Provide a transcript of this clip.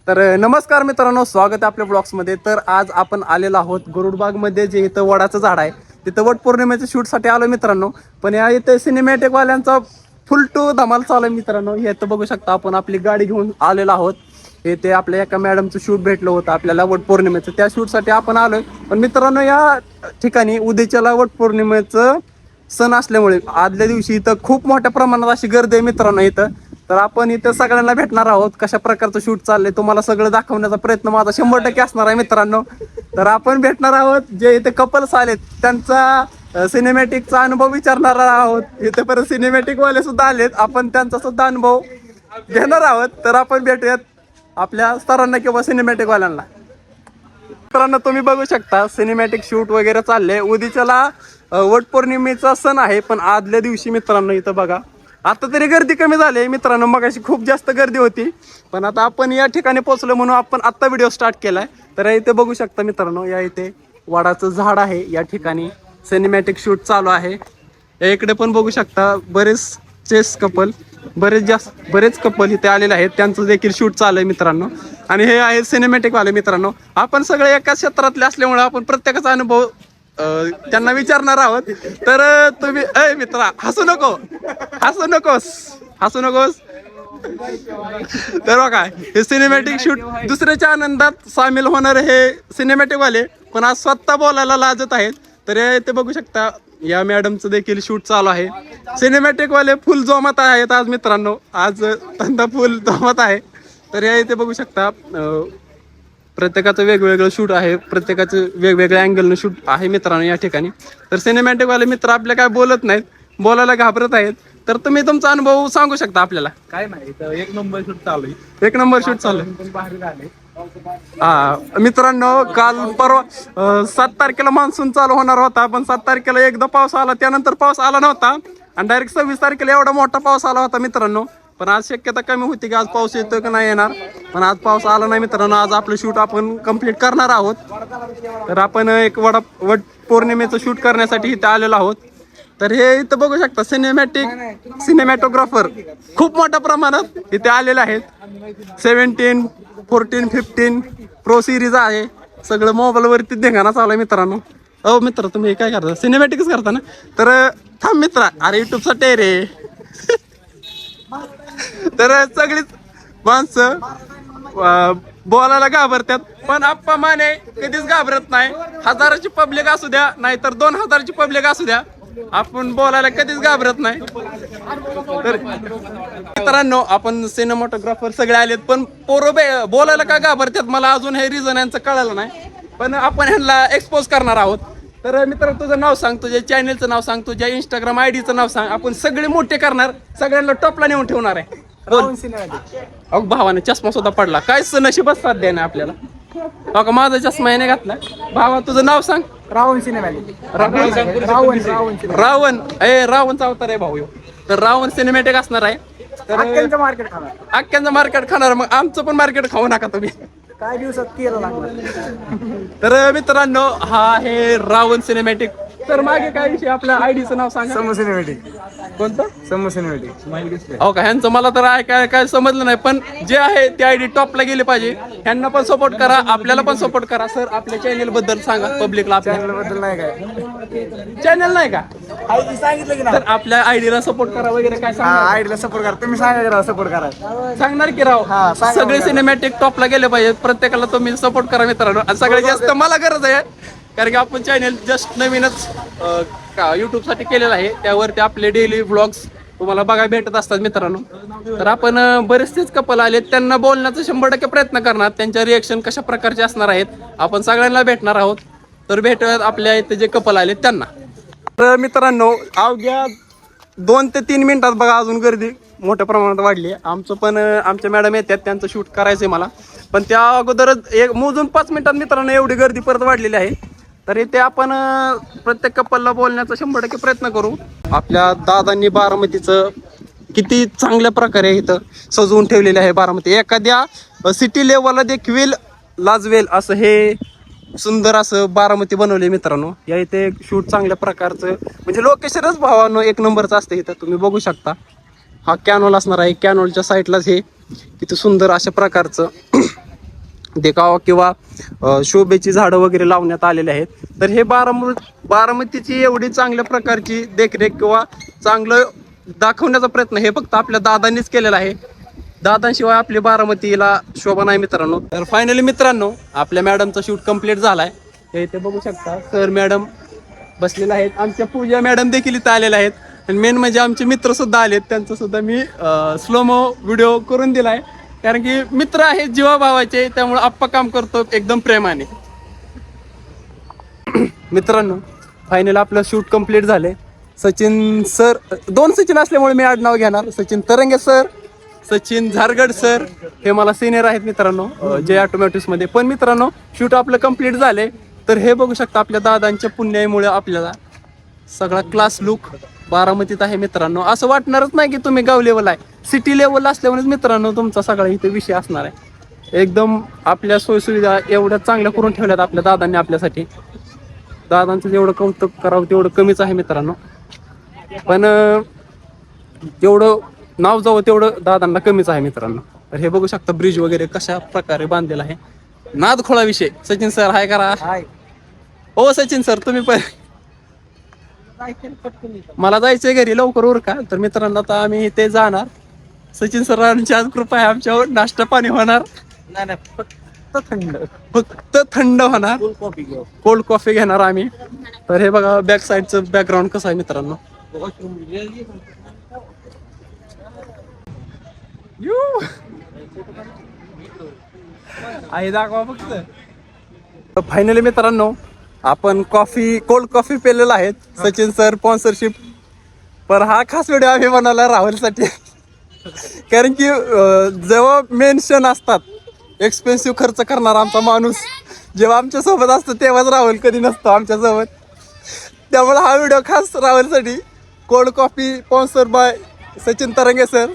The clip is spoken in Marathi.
तर नमस्कार मित्रांनो, स्वागत आहे आपल्या ब्लॉग्समध्ये. तर आज आपण आलेलो आहोत गरुडबागमध्ये, जे इथं वडाचं झाड आहे तिथं वट पौर्णिमेच्या शूटसाठी आलो मित्रांनो. पण या इथे सिनेमॅटिक वाल्यांचा फुल टू धमाल चालू आहे मित्रांनो. हे तर बघू शकता, आपण आपली गाडी घेऊन आलेलो आहोत. ते आपल्या एका मॅडमचं शूट भेटलं होतं आपल्याला वट पौर्णिमेचं, त्या शूटसाठी आपण आलोय. पण मित्रांनो, या ठिकाणी उद्याच्याला वट पौर्णिमेचं सण असल्यामुळे आदल्या दिवशी इथं खूप मोठ्या प्रमाणात अशी गर्दी आहे मित्रांनो इथं. तर आपण इथं सगळ्यांना भेटणार आहोत, कशा प्रकारचं शूट चाललंय तुम्हाला सगळं दाखवण्याचा प्रयत्न माझा 100% असणार आहे मित्रांनो. तर आपण भेटणार आहोत जे इथे कपल्स आलेत, त्यांचा सिनेमॅटिकचा अनुभव विचारणार आहोत. इथे परत सिनेमॅटिक वाले सुद्धा आलेत, आपण त्यांचा सुद्धा अनुभव घेणार आहोत. तर आपण भेटूयात आपल्या सरांना किंवा सिनेमॅटिक वाल्यांना. मित्रांनो, तुम्ही बघू शकता सिनेमॅटिक शूट वगैरे चालले. उद्याच्याला वट पौर्णिमेचा सण आहे, पण आदल्या दिवशी मित्रांनो इथं बघा, आता तरी गर्दी कमी झाली मित्रांनो. मगाशी खूप जास्त गर्दी होती, पण आता आपण या ठिकाणी पोहोचलो म्हणून आपण आत्ता व्हिडिओ स्टार्ट केलाय. तर इथे बघू शकता मित्रांनो, या इथे वडाचं झाड आहे, या ठिकाणी सिनेमॅटिक शूट चालू आहे. या इकडे पण बघू शकता बरेच कपल इथे आलेले आहेत, त्यांचं देखील शूट चालू आहे मित्रांनो. आणि हे आहे सिनेमॅटिक वाले मित्रांनो. आपण सगळे एकाच क्षेत्रातले असल्यामुळे आपण प्रत्येकाचा अनुभव त्यांना विचारणार आहोत. तर तुम्ही मित्रा हसू नकोस. तर बघा, हे सिनेमॅटिक शूट दुसऱ्याच्या आनंदात सामील होणारे हे सिनेमॅटिक वाले पण आज स्वतः बोलायला लाजत आहेत. तर इथे बघू शकता, या मॅडमचं देखील शूट चालू आहे. सिनेमॅटिक वाले फुल जोमात आहेत आज मित्रांनो, आज धंदा फुल जोमात आहे. तर या इथे बघू शकता, प्रत्येकाचं वेगवेगळं शूट आहे, प्रत्येकाचं वेगवेगळ्या अँगलनं शूट आहे मित्रांनो या ठिकाणी. तर सिनेमॅटिक वाले मित्र आपल्या काय बोलत नाहीत, बोलायला घाबरत आहेत. तर तुम्ही तुमचा अनुभव सांगू शकता आपल्याला. काय नाही, एक नंबर शूट चालू आहे. एक नंबर शूट चालू आहे. मित्रांनो, काल परवा 7 तारखेला मान्सून चालू होणार होता, पण 7 तारखेला एकदा पाऊस आला, त्यानंतर पाऊस आला नव्हता आणि डायरेक्ट 26 तारखेला एवढा मोठा पाऊस आला होता मित्रांनो. पण आज शक्यता कमी होती की आज पाऊस येतो की नाही येणार, पण आज पाऊस आला नाही मित्रांनो. आज आपलं शूट आपण कंप्लीट करणार आहोत. तर आपण एक वट पौर्णिमेचं शूट करण्यासाठी इथे आलेलो आहोत. तर हे इथं बघू शकता, सिनेमॅटोग्राफर खूप मोठ्या प्रमाणात इथे आलेले आहेत. 17, 14, 15 प्रो सिरीज आहे, सगळं मोबाईलवरती धिंगाणा चालू आहे मित्रांनो. मित्र, तुम्ही काय करता? सिनेमॅटिकच करता ना? तर थांब मित्रा, अरे युट्यूबसाठी आहे रे. तर सगळीच माणसं बोलायला घाबरतात, पण आप्पा माने कधीच घाबरत नाही. 1000ची पब्लिक असू द्या, नाहीतर 2000ची पब्लिक असू द्या, आपण बोलायला कधीच घाबरत नाही. तर मित्रांनो, आपण सिनेमॅटोग्राफर सगळे आलेत, पण पोरं बोलायला का घाबरतात मला अजून हे रिझन यांचं कळलं नाही, पण आपण ह्यांना एक्सपोज करणार आहोत. तर मित्र, तुझं नाव सांग, तुझ्या चॅनेलचं नाव सांग, तुझ्या इंस्टाग्राम आयडीचं नाव सांग. आपण सगळे मोठे करणार, सगळ्यांना टॉपला नेऊन ठेवणार आहे. अहो भावाने चष्मा सुद्धा पडला, काय नशीबच साथ द्या ना आपल्याला. का माझा चष्मा याने घातला. भावा, तुझं नाव सांग. रावण सिनेमॅटिक. रावणचा अवतार आहे भाऊ. तर रावण सिनेमॅटिक असणार आहे. तर अख्ख्यांचं मार्केट खाणार, मग आमचं पण मार्केट खाऊ नका तुम्ही. काय दिवसात केलं लागणार. तर मित्रांनो, हा आहे रावण सिनेमॅटिक. तर मागे काय विषय, आपल्या आयडीचं नाव सांगा. समूह सिनेमॅटिक. कोणतं? समूह सिनेमॅटिक. हो का, ह्यांचं मला तर काय समजलं नाही, पण जे आहे ते आयडी टॉपला गेले पाहिजे. ह्यांना पण सपोर्ट करा, आपल्याला पण सपोर्ट करा. सर, आपल्या चॅनेल बद्दल सांगा पब्लिकला. चॅनल बद्दल नाही काय चॅनल नाही का? सांगितलं की तर आपल्या आयडीला सपोर्ट करा वगैरे काय सांगा. आयडीला सपोर्ट करा, तुम्ही सांगा सपोर्ट करा. सांगणार की राव, सगळे सिनेमॅटिक टॉपला गेले पाहिजे. प्रत्येकाला तुम्ही सपोर्ट करा मित्रांनो. आणि सगळ्यात जास्त मला गरज आहे, कारण की आपण चॅनेल जस्ट नवीनच यूट्यूबसाठी केलेलं आहे. त्यावरती आपले डेली व्लॉग्स तुम्हाला बघायला भेटत असतात मित्रांनो. तर आपण बरेचसेच कपल आलेत, त्यांना बोलण्याचा 100% प्रयत्न करणार. त्यांच्या रिएक्शन कशा प्रकारचे असणार आहेत आपण सगळ्यांना भेटणार आहोत. तर भेटूयात आपल्या इथे जे कपल आलेत त्यांना. तर मित्रांनो, अवघ्या 2 ते 3 मिनिटात बघा अजून गर्दी मोठ्या प्रमाणात वाढली आहे. आमच्या मॅडम येतात, त्यांचं शूट करायचं आहे मला, पण त्या अगोदरच मोजून 5 मिनिटात मित्रांनो एवढी गर्दी परत वाढलेली आहे. तर इथे आपण प्रत्येक कपलला बोलण्याचा 100% प्रयत्न करू. आपल्या दादांनी बारामतीचं किती चांगल्या प्रकारे इथं सजवून ठेवलेले आहे. बारामती एखाद्या सिटी लेवलला देखील लाजवेल असं हे सुंदर असं बारामती बनवले मित्रांनो. या इथे शूट चांगल्या प्रकारचं, म्हणजे लोकेशनच भावानो 1 नंबरचं असतं इथं. तुम्ही बघू शकता, हा कॅनॉल असणार आहे. कॅनॉलच्या साईडलाच हे किती सुंदर अशा प्रकारचं देखावा किंवा शोभेची झाडं वगैरे लावण्यात आलेले आहेत. तर हे बारामतीची एवढी चांगल्या प्रकारची देखरेख किंवा चांगलं दाखवण्याचा प्रयत्न हे फक्त आपल्या दादांनीच केलेला आहे. दादांशिवाय आपली बारामतीला शोभा नाही मित्रांनो. तर फायनली मित्रांनो आपल्या मॅडमचा शूट कंप्लीट झालाय. हे इथे बघू शकता सर मॅडम बसलेले आहेत. आमच्या पूजा मॅडम देखील इथं आलेल्या आहेत. आणि मेन म्हणजे आमचे मित्र सुद्धा आलेत. त्यांचा सुद्धा मी स्लोमो व्हिडिओ करून दिलाय. कारण की मित्र आहेत जीवाभावाचे, त्यामुळे आप्पा काम करतो एकदम प्रेमाने. मित्रांनो फायनल आपलं शूट कंप्लीट झाले. सचिन सर, 2 सचिन असल्यामुळे मी आडनाव घेणार. सचिन तरंगे सर, सचिन झारगड सर हे मला सिनियर आहेत मित्रांनो जे ऑटोमॅटिक्स मध्ये. पण मित्रांनो शूट आपलं कंप्लीट झाले. तर हे बघू शकता आपल्या दादांच्या पुण्यामुळे आपल्याला सगळा क्लास लुक बारामतीत आहे मित्रांनो. असं वाटणारच नाही की तुम्ही गाव लेवल आहे, सिटी लेवल असल्यामुळेच मित्रांनो तुमचा सगळा इथे विषय असणार आहे. एकदम आपल्या सोयीसुविधा एवढ्या चांगल्या करून ठेवल्यात आपल्या दादांनी आपल्यासाठी. दादांचं जेवढं कौतुक करावं तेवढं कमीच आहे मित्रांनो. पण जेवढं नाव जावं तेवढं दादांना कमीच आहे मित्रांनो. तर हे बघू शकता ब्रिज वगैरे कशा प्रकारे बांधलेला आहे. नादखोळा विषय. सचिन सर हाय करा. हो सचिन सर तुम्ही पण. मला जायचंय घरी लवकर उरका. तर मित्रांनो आता आम्ही इथे जाणार. सचिन सरांची आज कृपा आहे आमच्यावर. नाश्ता पाणी होणार नाही फक्त थंड होणार. कोल्ड कॉफी घेणार आम्ही. तर हे बघा बॅक साईडचं बॅकग्राऊंड कसं आहे मित्रांनो. आहे दाखवा फक्त. फायनली मित्रांनो आपण कोल्ड कॉफी पेलेला आहे. Sachin sir sponsorship. पर हा खास व्हिडिओ आम्ही बनवला राहुलसाठी. कारण की जेव्हा मेन क्षण असतात एक्सपेन्सिव्ह खर्च करणारा आमचा माणूस जेव्हा आमच्या सोबत असतो तेव्हाच राहुल कधी नसतो आमच्या सोबत. त्यामुळे हा व्हिडिओ खास राहुलसाठी. Cold coffee sponsor by Sachin Tarange sir.